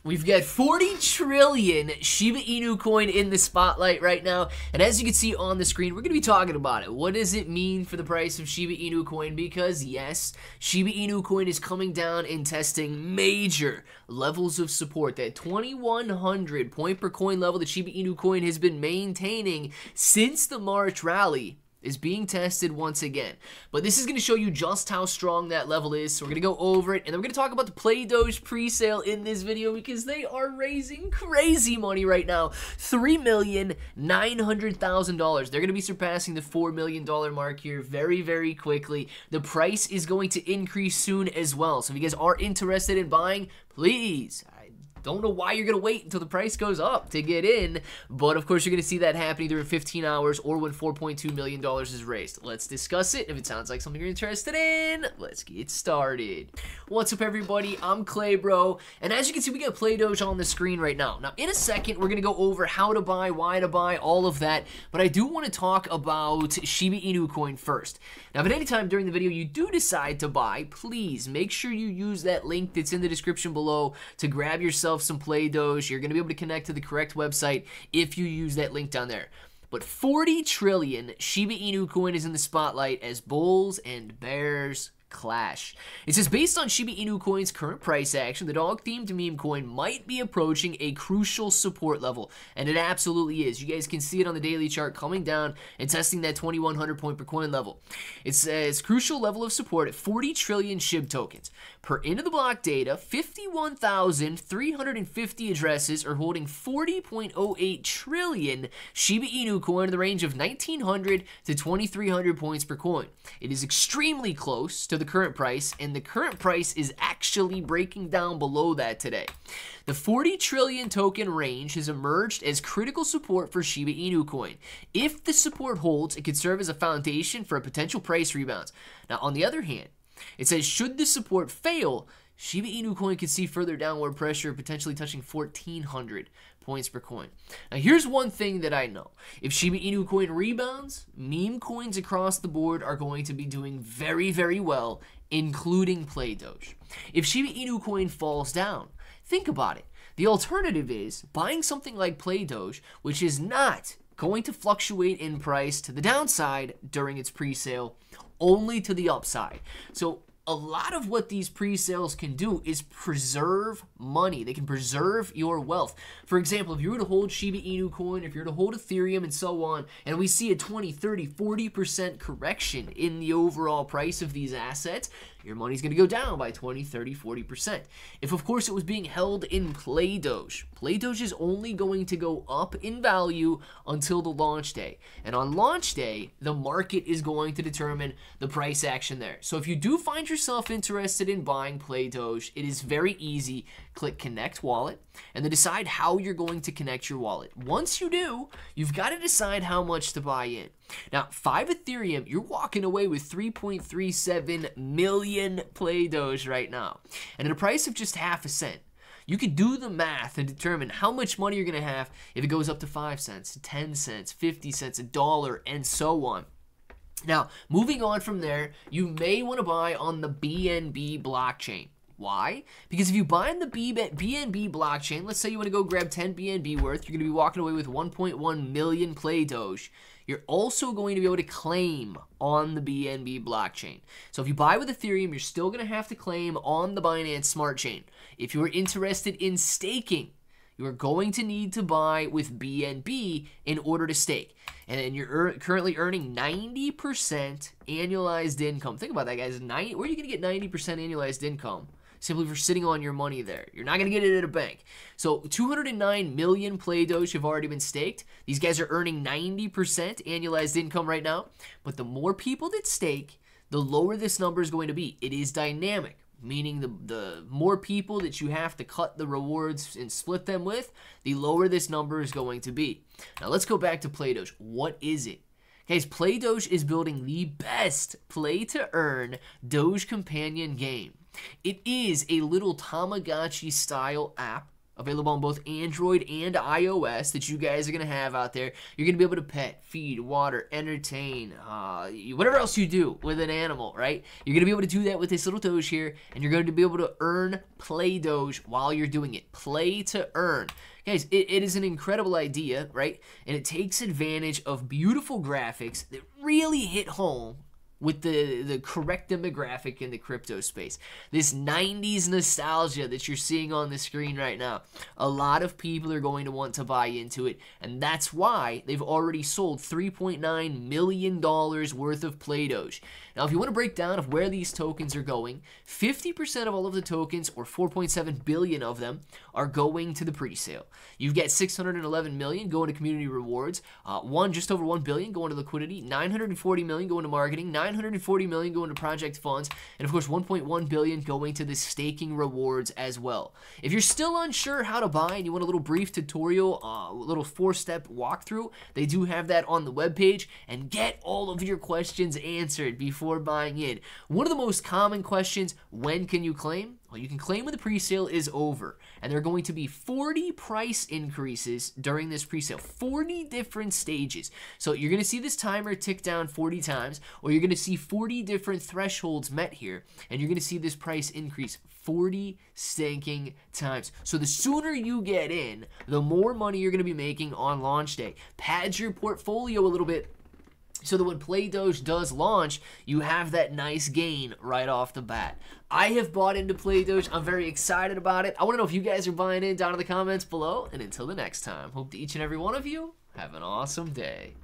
We've got 40 trillion Shiba Inu coin in the spotlight right now, and as you can see on the screen, we're going to be talking about it. What does it mean for the price of Shiba Inu coin? Because yes, Shiba Inu coin is coming down and testing major levels of support. That 2100 point per coin level that Shiba Inu coin has been maintaining since the March rally is being tested once again. But this is going to show you just how strong that level is, so we're going to go over it, and then we're going to talk about the Playdoge pre-sale in this video because they are raising crazy money right now. $3,900,000. They're going to be surpassing the $4 million mark here very, very quickly. The price is going to increase soon as well, so if you guys are interested in buying, please, don't know why you're going to wait until the price goes up to get in, but of course you're going to see that happen either in 15 hours or when $4.2 million is raised. Let's discuss it. If it sounds like something you're interested in, let's get started. What's up, everybody? I'm Clay, bro, and as you can see, we got Playdoge on the screen right now. Now, in a second, we're going to go over how to buy, why to buy, all of that, but I do want to talk about Shiba Inu coin first. Now, if at any time during the video you do decide to buy, please make sure you use that link that's in the description below to grab yourself some Playdoge. You're going to be able to connect to the correct website if you use that link down there. But 40 trillion Shiba Inu coin is in the spotlight as bulls and bears clash. It says, based on Shiba Inu coin's current price action, the dog-themed meme coin might be approaching a crucial support level, and it absolutely is. You guys can see it on the daily chart coming down and testing that 2100 point per coin level. It says crucial level of support at 40 trillion SHIB tokens. Per end of the block data, 51,350 addresses are holding 40.08 trillion Shiba Inu coin in the range of 1900 to 2300 points per coin. It is extremely close to the current price, and the current price is actually breaking down below that today. The 40 trillion token range has emerged as critical support for Shiba Inu coin. If the support holds, it could serve as a foundation for a potential price rebound. Now, on the other hand, it says should the support fail, Shiba Inu coin could see further downward pressure, potentially touching 1400 points per coin. Now, here's one thing that I know. If Shiba Inu coin rebounds, meme coins across the board are going to be doing very, very well, including Playdoge. If Shiba Inu coin falls down, think about it. The alternative is buying something like Playdoge, which is not going to fluctuate in price to the downside during its pre-sale, only to the upside. So a lot of what these pre-sales can do is preserve money. They can preserve your wealth. For example, if you were to hold Shiba Inu coin, if you were to hold Ethereum and so on, and we see a 20, 30, 40% correction in the overall price of these assets, your money's going to go down by 20, 30, 40%. If, of course, it was being held in Playdoge, Playdoge is only going to go up in value until the launch day. And on launch day, the market is going to determine the price action there. So if you do find yourself interested in buying Playdoge, it is very easy. Click Connect Wallet, and then decide how you're going to connect your wallet. Once you do, you've got to decide how much to buy in. Now, 5 Ethereum, you're walking away with 3.37 million Playdoge right now. And at a price of just half a cent, you can do the math and determine how much money you're going to have if it goes up to 5 cents, 10 cents, 50 cents, $1, and so on. Now, moving on from there, you may want to buy on the BNB blockchain. Why? Because if you buy on the BNB blockchain, let's say you want to go grab 10 BNB worth, you're going to be walking away with 1.1 million Playdoge. You're also going to be able to claim on the BNB blockchain. So if you buy with Ethereum, you're still going to have to claim on the Binance Smart Chain. If you're interested in staking, you are going to need to buy with BNB in order to stake. And you're currently earning 90% annualized income. Think about that, guys. Where are you going to get 90% annualized income? Simply for sitting on your money there. You're not going to get it at a bank. So 209 million Playdoge have already been staked. These guys are earning 90% annualized income right now. But the more people that stake, the lower this number is going to be. It is dynamic, meaning the more people that you have to cut the rewards and split them with, the lower this number is going to be. Now let's go back to Playdoge. What is it? Guys, Playdoge is building the best play-to-earn Doge companion game. It is a little Tamagotchi-style app available on both Android and iOS that you guys are going to have out there. You're going to be able to pet, feed, water, entertain, whatever else you do with an animal, right? You're going to be able to do that with this little Doge here, and you're going to be able to earn Playdoge while you're doing it. Play to earn. Guys, it is an incredible idea, right? And it takes advantage of beautiful graphics that really hit home with the correct demographic in the crypto space. This 90s nostalgia that you're seeing on the screen right now, a lot of people are going to want to buy into it, and that's why they've already sold $3.9 million worth of Playdoge. Now, if you want to break down of where these tokens are going, 50% of all of the tokens, or 4.7 billion of them, are going to the pre-sale. You've got 611 million going to community rewards, just over 1 billion going to liquidity, 940 million going to marketing, 940 million going to project funds, and of course 1.1 billion going to the staking rewards as well. If you're still unsure how to buy and you want a little brief tutorial, a little 4-step walkthrough, they do have that on the webpage, and get all of your questions answered before buying in. One of the most common questions, when can you claim? Well, you can claim when the presale is over, and there are going to be 40 price increases during this presale, 40 different stages. So you're going to see this timer tick down 40 times, or you're going to see 40 different thresholds met here, and you're going to see this price increase 40 stinking times. So the sooner you get in, the more money you're going to be making on launch day. Pad your portfolio a little bit, so that when Playdoge does launch, you have that nice gain right off the bat. I have bought into Playdoge. I'm very excited about it. I want to know if you guys are buying in down in the comments below. And until the next time, hope that each and every one of you have an awesome day.